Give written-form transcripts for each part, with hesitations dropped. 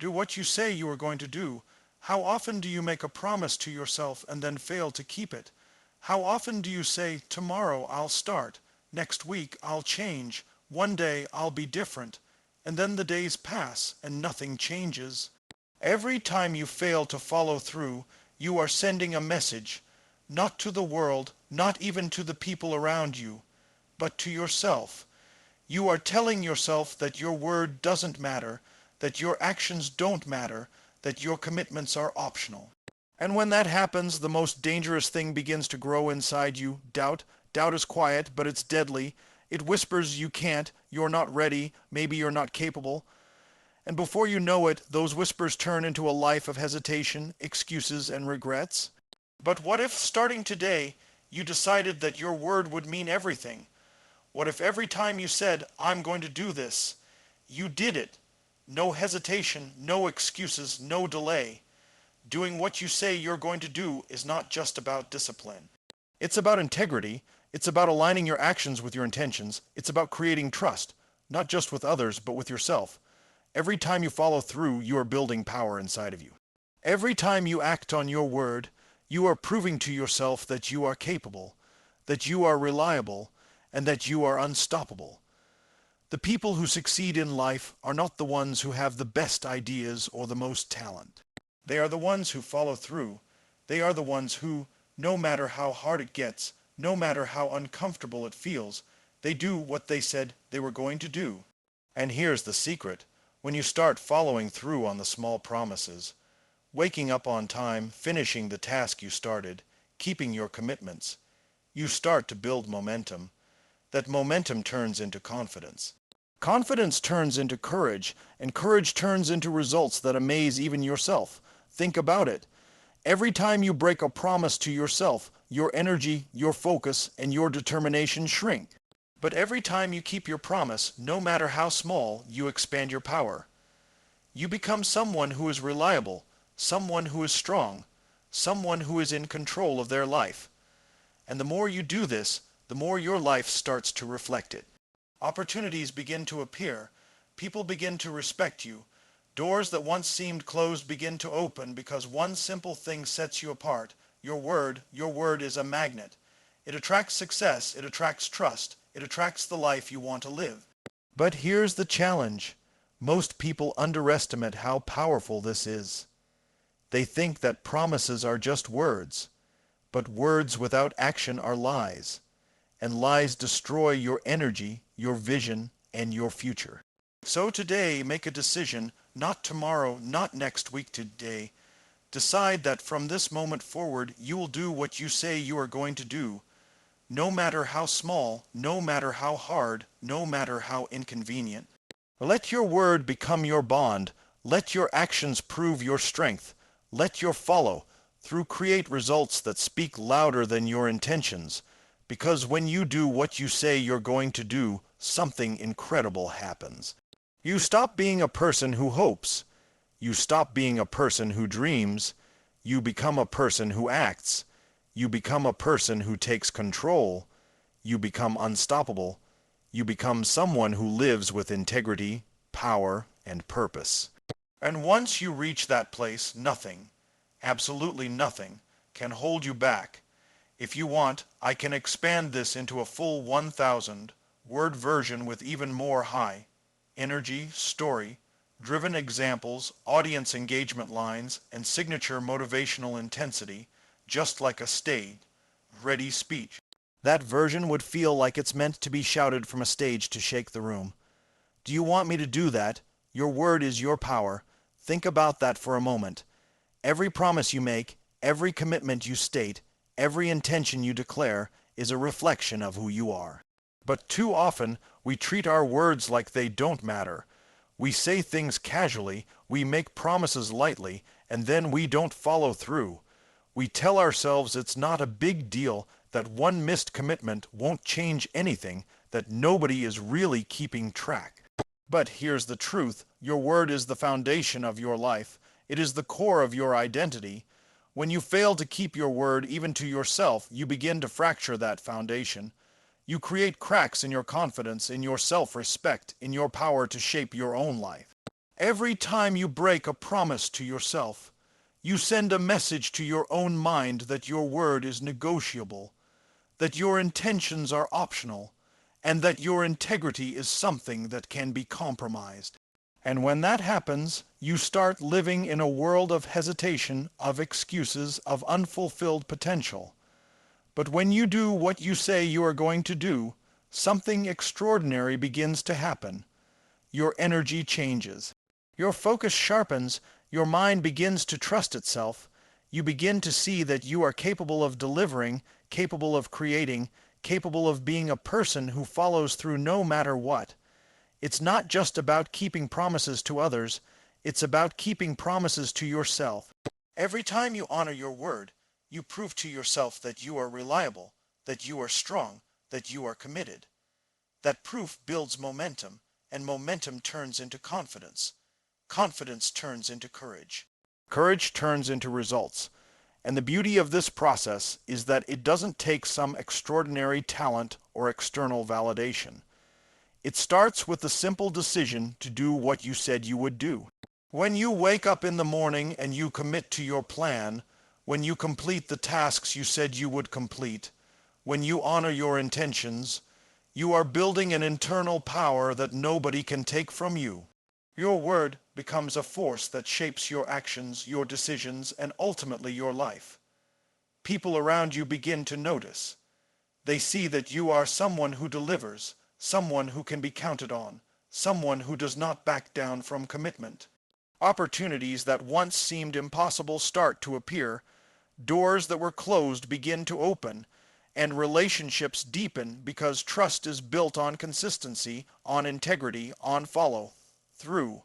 Do what you say you are going to do. How often do you make a promise to yourself and then fail to keep it? How often do you say, tomorrow I'll start, next week I'll change, one day I'll be different, and then the days pass and nothing changes? Every time you fail to follow through, you are sending a message, not to the world, not even to the people around you, but to yourself. You are telling yourself that your word doesn't matter, that your actions don't matter, that your commitments are optional. And when that happens, the most dangerous thing begins to grow inside you, doubt. Doubt is quiet, but it's deadly. It whispers you can't, you're not ready, maybe you're not capable. And before you know it, those whispers turn into a life of hesitation, excuses, and regrets. But what if, starting today, you decided that your word would mean everything? What if every time you said, I'm going to do this, you did it? No hesitation, no excuses, no delay. Doing what you say you're going to do is not just about discipline. It's about integrity. It's about aligning your actions with your intentions. It's about creating trust, not just with others, but with yourself. Every time you follow through, you are building power inside of you. Every time you act on your word, you are proving to yourself that you are capable, that you are reliable, and that you are unstoppable. The people who succeed in life are not the ones who have the best ideas or the most talent. They are the ones who follow through. They are the ones who, no matter how hard it gets, no matter how uncomfortable it feels, they do what they said they were going to do. And here's the secret. When you start following through on the small promises, waking up on time, finishing the task you started, keeping your commitments, you start to build momentum. That momentum turns into confidence. Confidence turns into courage, and courage turns into results that amaze even yourself. Think about it. Every time you break a promise to yourself, your energy, your focus, and your determination shrink. But every time you keep your promise, no matter how small, you expand your power. You become someone who is reliable, someone who is strong, someone who is in control of their life. And the more you do this, the more your life starts to reflect it. Opportunities begin to appear. People begin to respect you. Doors that once seemed closed begin to open because one simple thing sets you apart. Your word is a magnet. It attracts success, it attracts trust, it attracts the life you want to live. But here's the challenge. Most people underestimate how powerful this is. They think that promises are just words, but words without action are lies. And lies destroy your energy, your vision, and your future. So today, make a decision, not tomorrow, not next week, today. Decide that from this moment forward, you will do what you say you are going to do, no matter how small, no matter how hard, no matter how inconvenient. Let your word become your bond. Let your actions prove your strength. Let your follow through create results that speak louder than your intentions. Because when you do what you say you're going to do, something incredible happens. You stop being a person who hopes. You stop being a person who dreams. You become a person who acts. You become a person who takes control. You become unstoppable. You become someone who lives with integrity, power, and purpose. And once you reach that place, nothing, absolutely nothing, can hold you back. If you want, I can expand this into a full 1,000-word version with even more high energy, story, driven examples, audience engagement lines, and signature motivational intensity, just like a stage, ready speech. That version would feel like it's meant to be shouted from a stage to shake the room. Do you want me to do that? Your word is your power. Think about that for a moment. Every promise you make, every commitment you state, every intention you declare is a reflection of who you are. But too often, we treat our words like they don't matter. We say things casually, we make promises lightly, and then we don't follow through. We tell ourselves it's not a big deal, that one missed commitment won't change anything, that nobody is really keeping track. But here's the truth. Your word is the foundation of your life. It is the core of your identity. When you fail to keep your word even to yourself, you begin to fracture that foundation. You create cracks in your confidence, in your self-respect, in your power to shape your own life. Every time you break a promise to yourself, you send a message to your own mind that your word is negotiable, that your intentions are optional, and that your integrity is something that can be compromised. And when that happens, you start living in a world of hesitation, of excuses, of unfulfilled potential. But when you do what you say you are going to do, something extraordinary begins to happen. Your energy changes. Your focus sharpens, your mind begins to trust itself, you begin to see that you are capable of delivering, capable of creating, capable of being a person who follows through no matter what. It's not just about keeping promises to others, it's about keeping promises to yourself. Every time you honor your word, you prove to yourself that you are reliable, that you are strong, that you are committed. That proof builds momentum, and momentum turns into confidence. Confidence turns into courage. Courage turns into results. And the beauty of this process is that it doesn't take some extraordinary talent or external validation. It starts with the simple decision to do what you said you would do. When you wake up in the morning and you commit to your plan, when you complete the tasks you said you would complete, when you honor your intentions, you are building an internal power that nobody can take from you. Your word becomes a force that shapes your actions, your decisions, and ultimately your life. People around you begin to notice. They see that you are someone who delivers, someone who can be counted on, someone who does not back down from commitment. Opportunities that once seemed impossible start to appear, doors that were closed begin to open, and relationships deepen because trust is built on consistency, on integrity, on follow-through.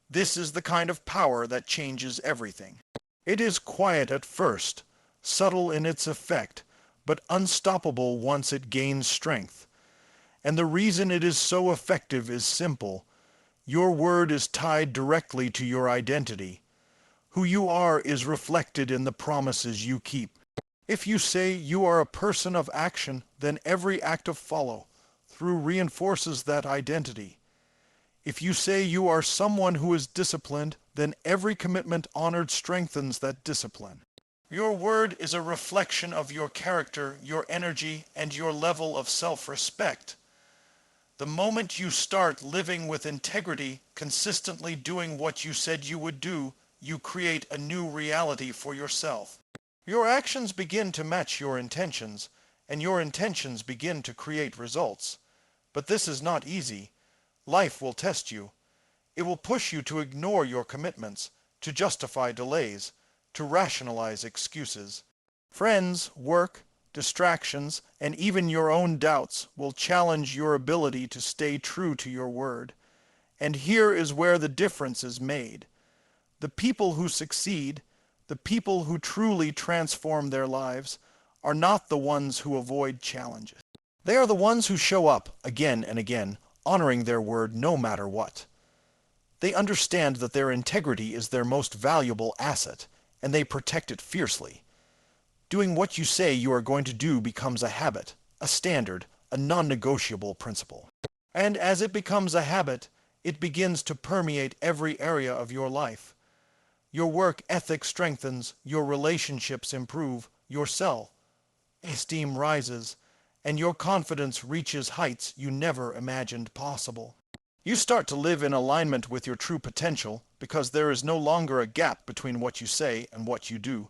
This is the kind of power that changes everything. It is quiet at first, subtle in its effect, but unstoppable once it gains strength. And the reason it is so effective is simple. Your word is tied directly to your identity. Who you are is reflected in the promises you keep. If you say you are a person of action, then every act of follow-through reinforces that identity. If you say you are someone who is disciplined, then every commitment honored strengthens that discipline. Your word is a reflection of your character, your energy, and your level of self-respect. The moment you start living with integrity, consistently doing what you said you would do, you create a new reality for yourself. Your actions begin to match your intentions, and your intentions begin to create results. But this is not easy. Life will test you. It will push you to ignore your commitments, to justify delays, to rationalize excuses. Friends, work, distractions, and even your own doubts will challenge your ability to stay true to your word. And here is where the difference is made. The people who succeed, the people who truly transform their lives, are not the ones who avoid challenges. They are the ones who show up again and again, honoring their word no matter what. They understand that their integrity is their most valuable asset, and they protect it fiercely. Doing what you say you are going to do becomes a habit, a standard, a non-negotiable principle. And as it becomes a habit, it begins to permeate every area of your life. Your work ethic strengthens, your relationships improve, your self-esteem rises, and your confidence reaches heights you never imagined possible. You start to live in alignment with your true potential because there is no longer a gap between what you say and what you do.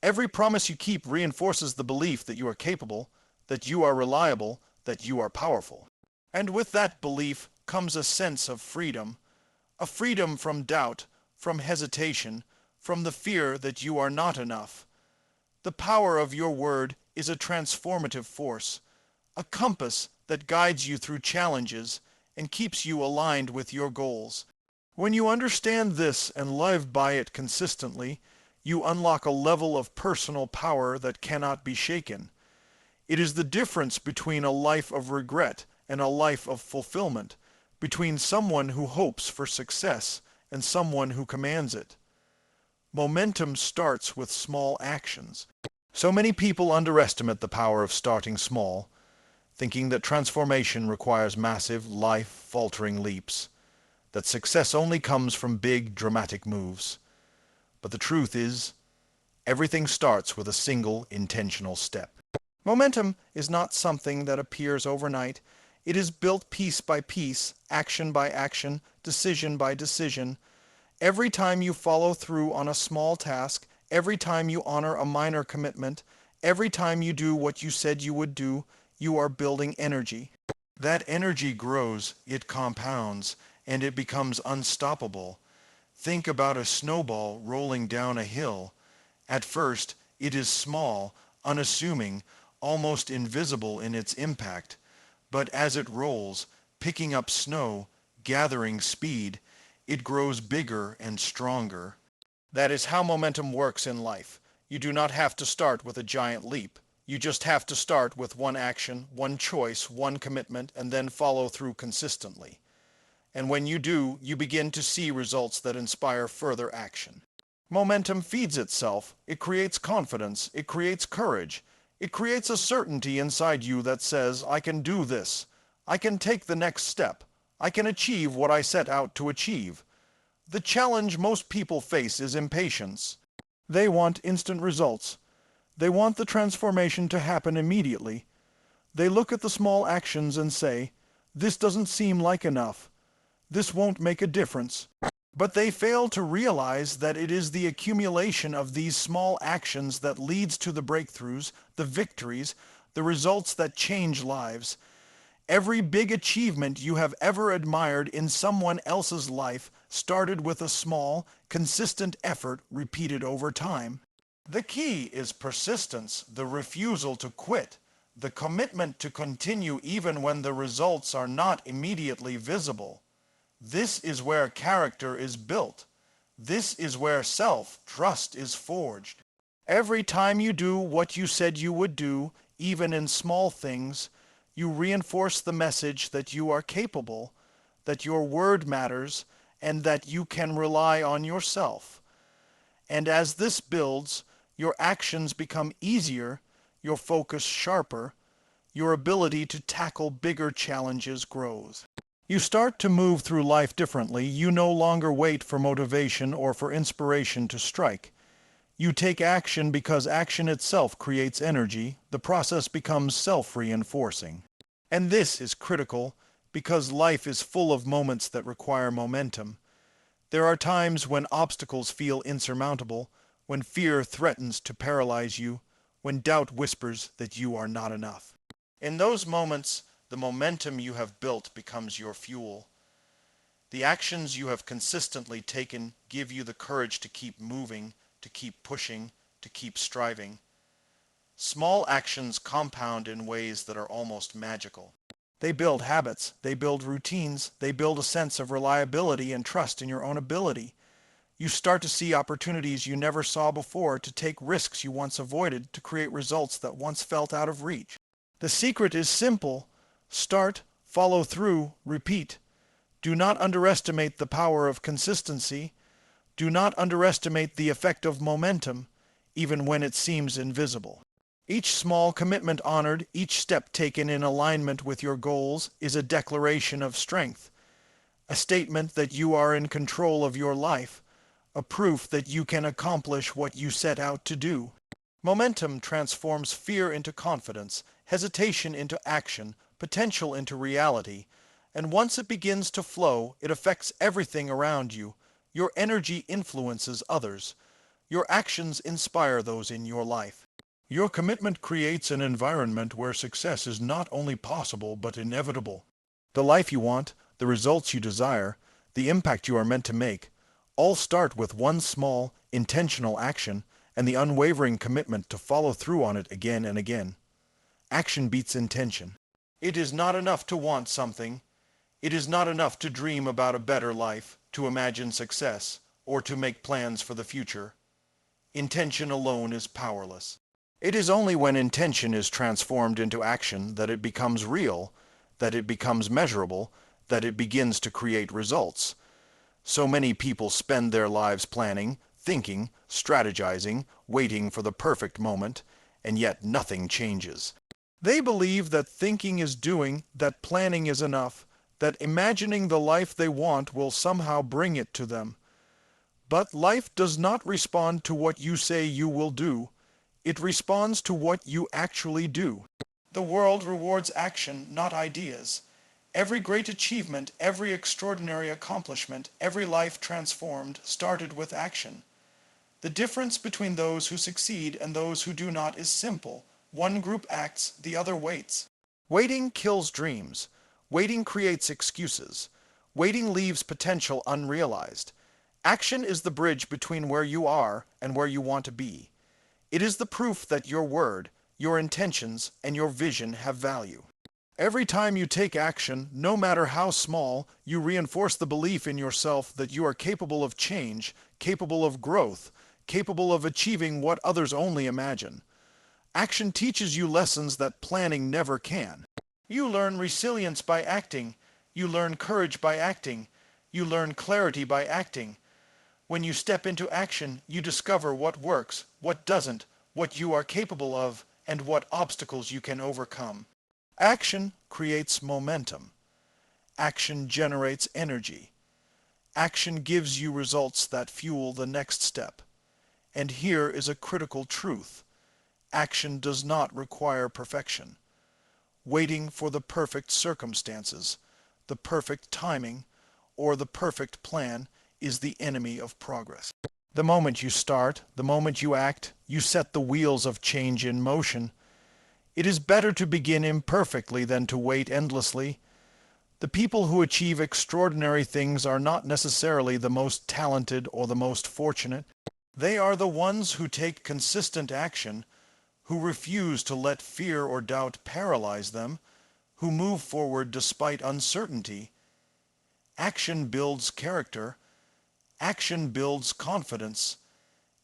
Every promise you keep reinforces the belief that you are capable, that you are reliable, that you are powerful. And with that belief comes a sense of freedom, a freedom from doubt, from hesitation, from the fear that you are not enough. The power of your word is a transformative force, a compass that guides you through challenges and keeps you aligned with your goals. When you understand this and live by it consistently, you unlock a level of personal power that cannot be shaken. It is the difference between a life of regret and a life of fulfillment, between someone who hopes for success and someone who commands it. Momentum starts with small actions. So many people underestimate the power of starting small, thinking that transformation requires massive, life-altering leaps. that success only comes from big, dramatic moves. But the truth is, everything starts with a single intentional step. Momentum is not something that appears overnight. It is built piece by piece, action by action, decision by decision. Every time you follow through on a small task, every time you honor a minor commitment, every time you do what you said you would do, you are building energy. That energy grows, it compounds, and it becomes unstoppable. Think about a snowball rolling down a hill. At first, it is small, unassuming, almost invisible in its impact. But as it rolls, picking up snow, gathering speed, it grows bigger and stronger. That is how momentum works in life. You do not have to start with a giant leap. You just have to start with one action, one choice, one commitment, and then follow through consistently. And when you do, you begin to see results that inspire further action. Momentum feeds itself. It creates confidence. It creates courage. It creates a certainty inside you that says, I can do this. I can take the next step. I can achieve what I set out to achieve. The challenge most people face is impatience. They want instant results. They want the transformation to happen immediately. They look at the small actions and say, this doesn't seem like enough. This won't make a difference. But they fail to realize that it is the accumulation of these small actions that leads to the breakthroughs, the victories, the results that change lives. Every big achievement you have ever admired in someone else's life started with a small, consistent effort repeated over time. The key is persistence, the refusal to quit, the commitment to continue even when the results are not immediately visible. This is where character is built. This is where self-trust is forged. Every time you do what you said you would do, even in small things, you reinforce the message that you are capable, that your word matters, and that you can rely on yourself. And as this builds, your actions become easier, your focus sharper, your ability to tackle bigger challenges grows. You start to move through life differently. You no longer wait for motivation or for inspiration to strike. You take action because action itself creates energy. The process becomes self-reinforcing. And this is critical because life is full of moments that require momentum. There are times when obstacles feel insurmountable, when fear threatens to paralyze you, when doubt whispers that you are not enough. In those moments, the momentum you have built becomes your fuel. The actions you have consistently taken give you the courage to keep moving, to keep pushing, to keep striving. Small actions compound in ways that are almost magical. They build habits, they build routines, they build a sense of reliability and trust in your own ability. You start to see opportunities you never saw before, to take risks you once avoided, to create results that once felt out of reach. The secret is simple. Start, follow through, repeat. Do not underestimate the power of consistency. Do not underestimate the effect of momentum, even when it seems invisible. Each small commitment honored, each step taken in alignment with your goals is a declaration of strength, a statement that you are in control of your life, a proof that you can accomplish what you set out to do. Momentum transforms fear into confidence, hesitation into action, potential into reality, and once it begins to flow, it affects everything around you. Your energy influences others. Your actions inspire those in your life. Your commitment creates an environment where success is not only possible but inevitable. The life you want, the results you desire, the impact you are meant to make, all start with one small, intentional action and the unwavering commitment to follow through on it again and again. Action beats intention. It is not enough to want something. It is not enough to dream about a better life, to imagine success, or to make plans for the future. Intention alone is powerless. It is only when intention is transformed into action that it becomes real, that it becomes measurable, that it begins to create results. So many people spend their lives planning, thinking, strategizing, waiting for the perfect moment, and yet nothing changes. They believe that thinking is doing, that planning is enough, that imagining the life they want will somehow bring it to them. But life does not respond to what you say you will do. It responds to what you actually do. The world rewards action, not ideas. Every great achievement, every extraordinary accomplishment, every life transformed started with action. The difference between those who succeed and those who do not is simple. One group acts, the other waits. Waiting kills dreams. Waiting creates excuses. Waiting leaves potential unrealized. Action is the bridge between where you are and where you want to be. It is the proof that your word, your intentions, and your vision have value. Every time you take action, no matter how small, you reinforce the belief in yourself that you are capable of change, capable of growth, capable of achieving what others only imagine. Action teaches you lessons that planning never can. You learn resilience by acting. You learn courage by acting. You learn clarity by acting. When you step into action, you discover what works, what doesn't, what you are capable of, and what obstacles you can overcome. Action creates momentum. Action generates energy. Action gives you results that fuel the next step. And here is a critical truth. Action does not require perfection. Waiting for the perfect circumstances, the perfect timing, or the perfect plan is the enemy of progress. The moment you start, the moment you act, you set the wheels of change in motion. It is better to begin imperfectly than to wait endlessly. The people who achieve extraordinary things are not necessarily the most talented or the most fortunate. They are the ones who take consistent action, who refuse to let fear or doubt paralyze them, who move forward despite uncertainty. Action builds character. Action builds confidence.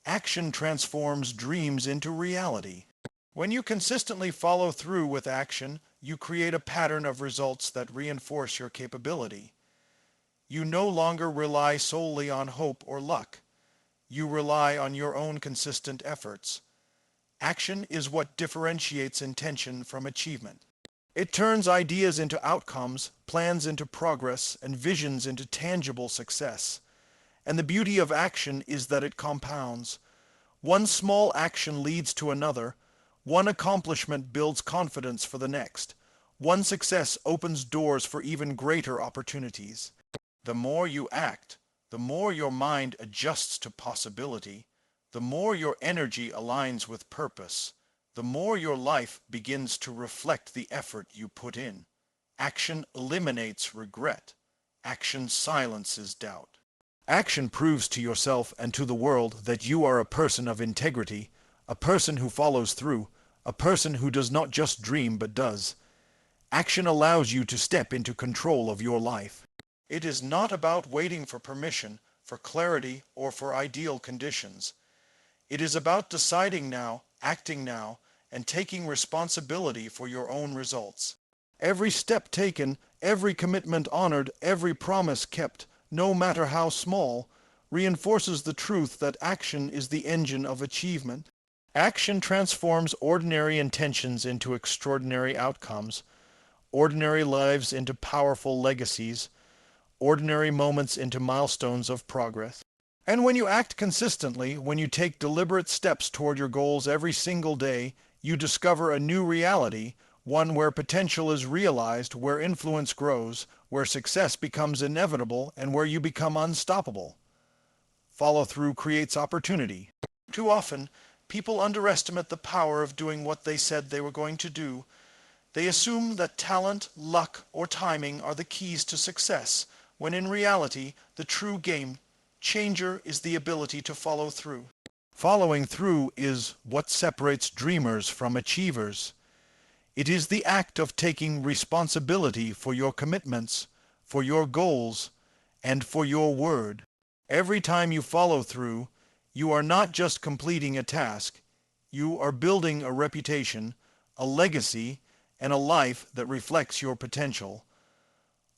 Action transforms dreams into reality. When you consistently follow through with action, you create a pattern of results that reinforce your capability. You no longer rely solely on hope or luck. You rely on your own consistent efforts. Action is what differentiates intention from achievement. It turns ideas into outcomes, plans into progress, and visions into tangible success. And the beauty of action is that it compounds. One small action leads to another. One accomplishment builds confidence for the next. One success opens doors for even greater opportunities. The more you act, the more your mind adjusts to possibility, the more your energy aligns with purpose, the more your life begins to reflect the effort you put in. Action eliminates regret. Action silences doubt. Action proves to yourself and to the world that you are a person of integrity, a person who follows through, a person who does not just dream but does. Action allows you to step into control of your life. It is not about waiting for permission, for clarity, or for ideal conditions. It is about deciding now, acting now, and taking responsibility for your own results. Every step taken, every commitment honored, every promise kept, no matter how small, reinforces the truth that action is the engine of achievement. Action transforms ordinary intentions into extraordinary outcomes, ordinary lives into powerful legacies, ordinary moments into milestones of progress. And when you act consistently, when you take deliberate steps toward your goals every single day, you discover a new reality, one where potential is realized, where influence grows, where success becomes inevitable, and where you become unstoppable. Follow-through creates opportunity. Too often, people underestimate the power of doing what they said they were going to do. They assume that talent, luck, or timing are the keys to success, when in reality, the true game changer is the ability to follow through. Following through is what separates dreamers from achievers. It is the act of taking responsibility for your commitments, for your goals, and for your word. Every time you follow through, you are not just completing a task, you are building a reputation, a legacy, and a life that reflects your potential.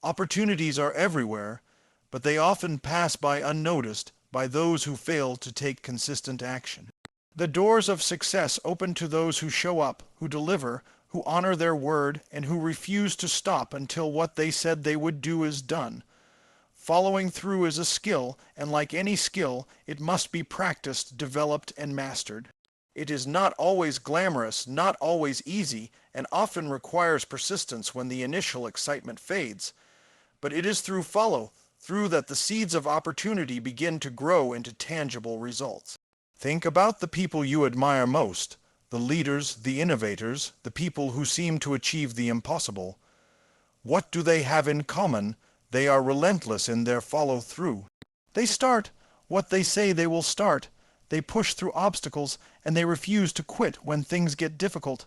Opportunities are everywhere, but they often pass by unnoticed by those who fail to take consistent action. The doors of success open to those who show up, who deliver, who honor their word, and who refuse to stop until what they said they would do is done. Following through is a skill, and like any skill, it must be practiced, developed, and mastered. It is not always glamorous, not always easy, and often requires persistence when the initial excitement fades. But it is through that the seeds of opportunity begin to grow into tangible results. Think about the people you admire most, the leaders, the innovators, the people who seem to achieve the impossible. What do they have in common? They are relentless in their follow-through. They start what they say they will start. They push through obstacles, and they refuse to quit when things get difficult.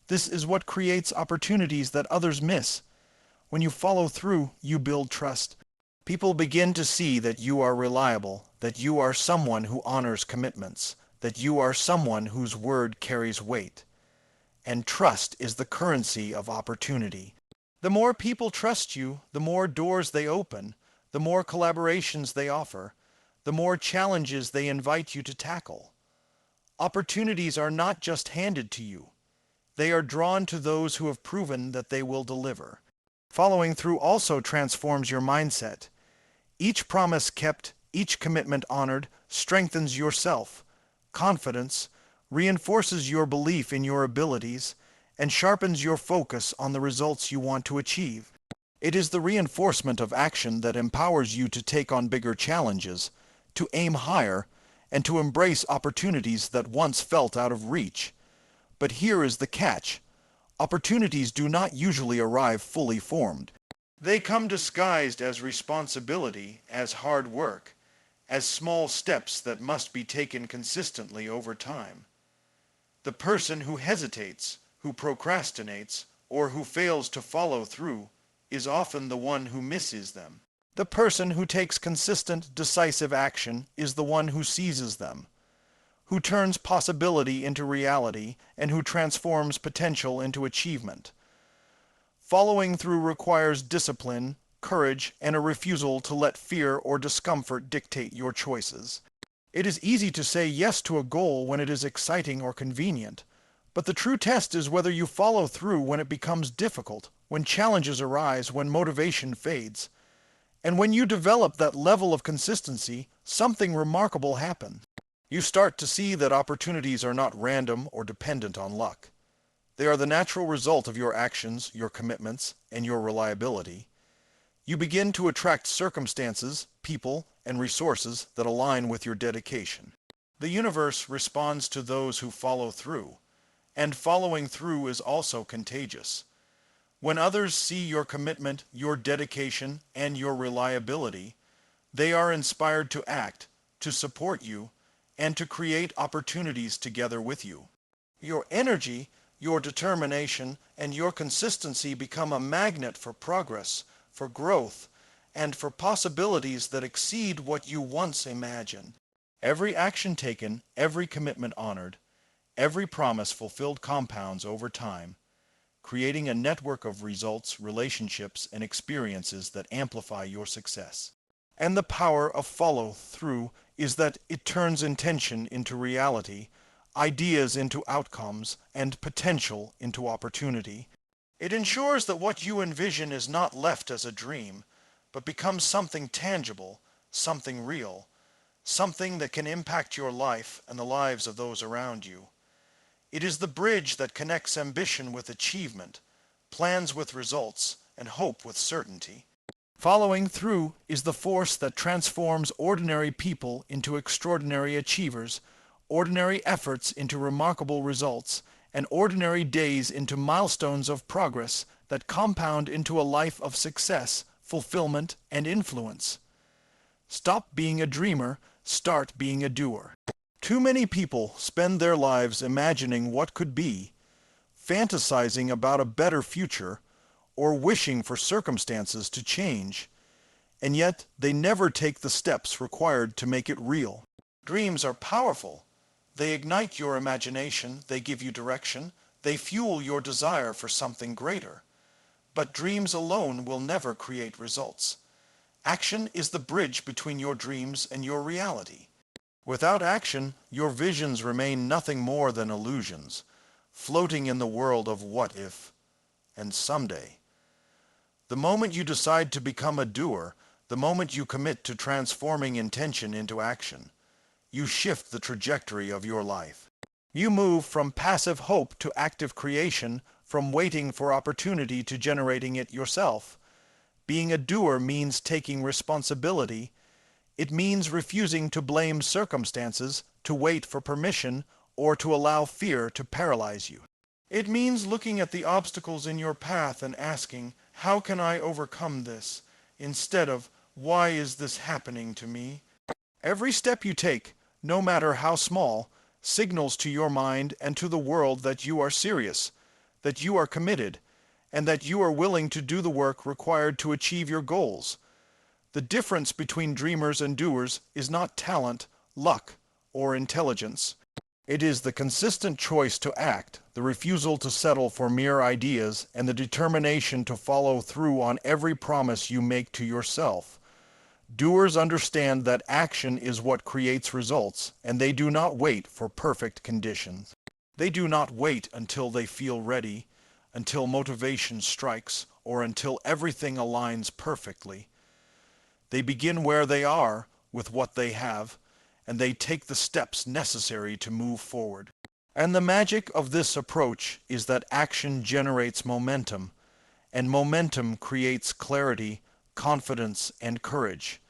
This is what creates opportunities that others miss. When you follow through, you build trust. People begin to see that you are reliable, that you are someone who honors commitments, that you are someone whose word carries weight. And trust is the currency of opportunity. The more people trust you, the more doors they open, the more collaborations they offer, the more challenges they invite you to tackle. Opportunities are not just handed to you. They are drawn to those who have proven that they will deliver. Following through also transforms your mindset. Each promise kept, each commitment honored, strengthens yourself, confidence, reinforces your belief in your abilities, and sharpens your focus on the results you want to achieve. It is the reinforcement of action that empowers you to take on bigger challenges, to aim higher, and to embrace opportunities that once felt out of reach. But here is the catch. Opportunities do not usually arrive fully formed. They come disguised as responsibility, as hard work, as small steps that must be taken consistently over time. The person who hesitates, who procrastinates, or who fails to follow through is often the one who misses them. The person who takes consistent, decisive action is the one who seizes them, who turns possibility into reality, and who transforms potential into achievement. Following through requires discipline, courage, and a refusal to let fear or discomfort dictate your choices. It is easy to say yes to a goal when it is exciting or convenient, but the true test is whether you follow through when it becomes difficult, when challenges arise, when motivation fades. And when you develop that level of consistency, something remarkable happens. You start to see that opportunities are not random or dependent on luck. They are the natural result of your actions, your commitments, and your reliability. You begin to attract circumstances, people, and resources that align with your dedication. The universe responds to those who follow through, and following through is also contagious. When others see your commitment, your dedication, and your reliability, they are inspired to act, to support you, and to create opportunities together with you. Your energy, your determination, and your consistency become a magnet for progress, for growth, and for possibilities that exceed what you once imagined. Every action taken, every commitment honored, every promise fulfilled compounds over time, creating a network of results, relationships, and experiences that amplify your success. And the power of follow-through is that it turns intention into reality, ideas into outcomes, and potential into opportunity. It ensures that what you envision is not left as a dream, but becomes something tangible, something real, something that can impact your life and the lives of those around you. It is the bridge that connects ambition with achievement, plans with results, and hope with certainty. Following through is the force that transforms ordinary people into extraordinary achievers, ordinary efforts into remarkable results, and ordinary days into milestones of progress that compound into a life of success, fulfillment, and influence. Stop being a dreamer, start being a doer. Too many people spend their lives imagining what could be, fantasizing about a better future, or wishing for circumstances to change, and yet they never take the steps required to make it real. Dreams are powerful. They ignite your imagination, they give you direction, they fuel your desire for something greater. But dreams alone will never create results. Action is the bridge between your dreams and your reality. Without action, your visions remain nothing more than illusions. floating in the world of what if and someday. The moment you decide to become a doer, the moment you commit to transforming intention into action, you shift the trajectory of your life. You move from passive hope to active creation, from waiting for opportunity to generating it yourself. Being a doer means taking responsibility. It means refusing to blame circumstances, to wait for permission, or to allow fear to paralyze you. It means looking at the obstacles in your path and asking, how can I overcome this? Instead of, why is this happening to me? Every step you take, no matter how small, signals to your mind and to the world that you are serious, that you are committed, and that you are willing to do the work required to achieve your goals. The difference between dreamers and doers is not talent, luck, or intelligence. It is the consistent choice to act, the refusal to settle for mere ideas, and the determination to follow through on every promise you make to yourself. Doers understand that action is what creates results, and they do not wait for perfect conditions. They do not wait until they feel ready, until motivation strikes, or until everything aligns perfectly. They begin where they are, with what they have, and they take the steps necessary to move forward. And the magic of this approach is that action generates momentum, and momentum creates clarity, confidence, and courage.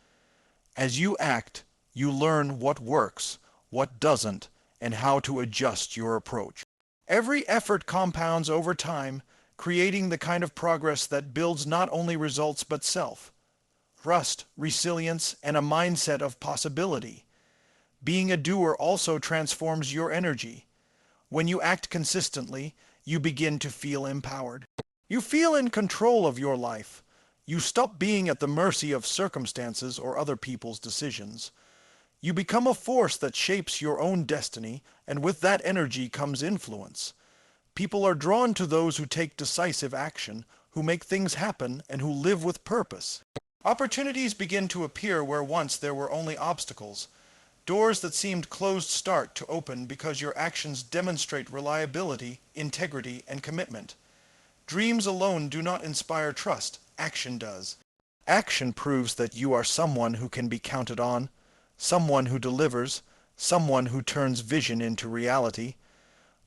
As you act, you learn what works, what doesn't, and how to adjust your approach. Every effort compounds over time, creating the kind of progress that builds not only results but self, trust, resilience, and a mindset of possibility. Being a doer also transforms your energy. When you act consistently, you begin to feel empowered. You feel in control of your life. You stop being at the mercy of circumstances or other people's decisions. You become a force that shapes your own destiny, and with that energy comes influence. People are drawn to those who take decisive action, who make things happen, and who live with purpose. Opportunities begin to appear where once there were only obstacles. Doors that seemed closed start to open because your actions demonstrate reliability, integrity, and commitment. Dreams alone do not inspire trust, action does. Action proves that you are someone who can be counted on, someone who delivers, someone who turns vision into reality.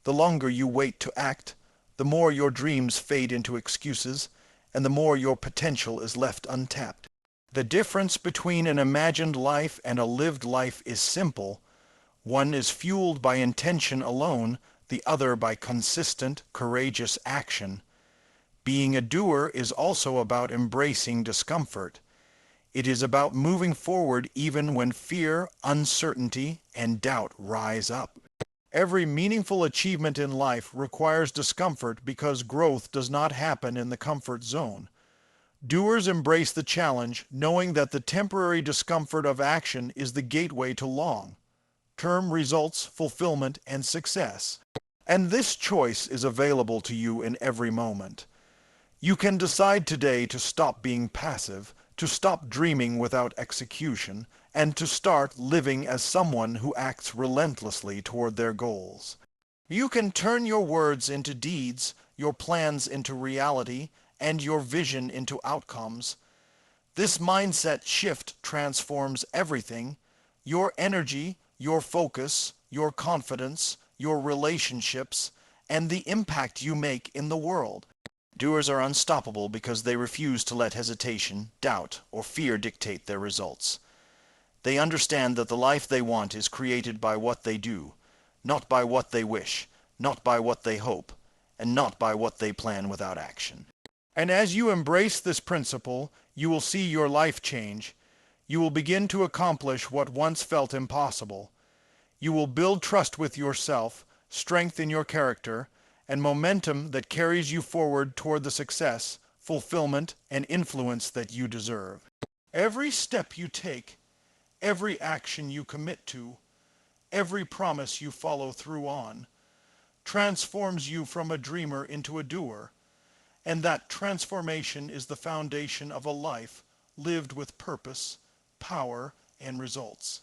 The longer you wait to act, the more your dreams fade into excuses, and the more your potential is left untapped. The difference between an imagined life and a lived life is simple. One is fueled by intention alone, the other by consistent, courageous action. Being a doer is also about embracing discomfort. It is about moving forward even when fear, uncertainty, and doubt rise up. Every meaningful achievement in life requires discomfort because growth does not happen in the comfort zone. Doers embrace the challenge, knowing that the temporary discomfort of action is the gateway to long-term results, fulfillment, and success. And this choice is available to you in every moment. You can decide today to stop being passive, to stop dreaming without execution, and to start living as someone who acts relentlessly toward their goals. You can turn your words into deeds, your plans into reality, and your vision into outcomes. This mindset shift transforms everything: your energy, your focus, your confidence, your relationships, and the impact you make in the world. Doers are unstoppable because they refuse to let hesitation, doubt, or fear dictate their results. They understand that the life they want is created by what they do, not by what they wish, not by what they hope, and not by what they plan without action. And as you embrace this principle, you will see your life change. You will begin to accomplish what once felt impossible. You will build trust with yourself, strength in your character, and momentum that carries you forward toward the success, fulfillment, and influence that you deserve. Every step you take, every action you commit to, every promise you follow through on, transforms you from a dreamer into a doer. And that transformation is the foundation of a life lived with purpose, power, and results.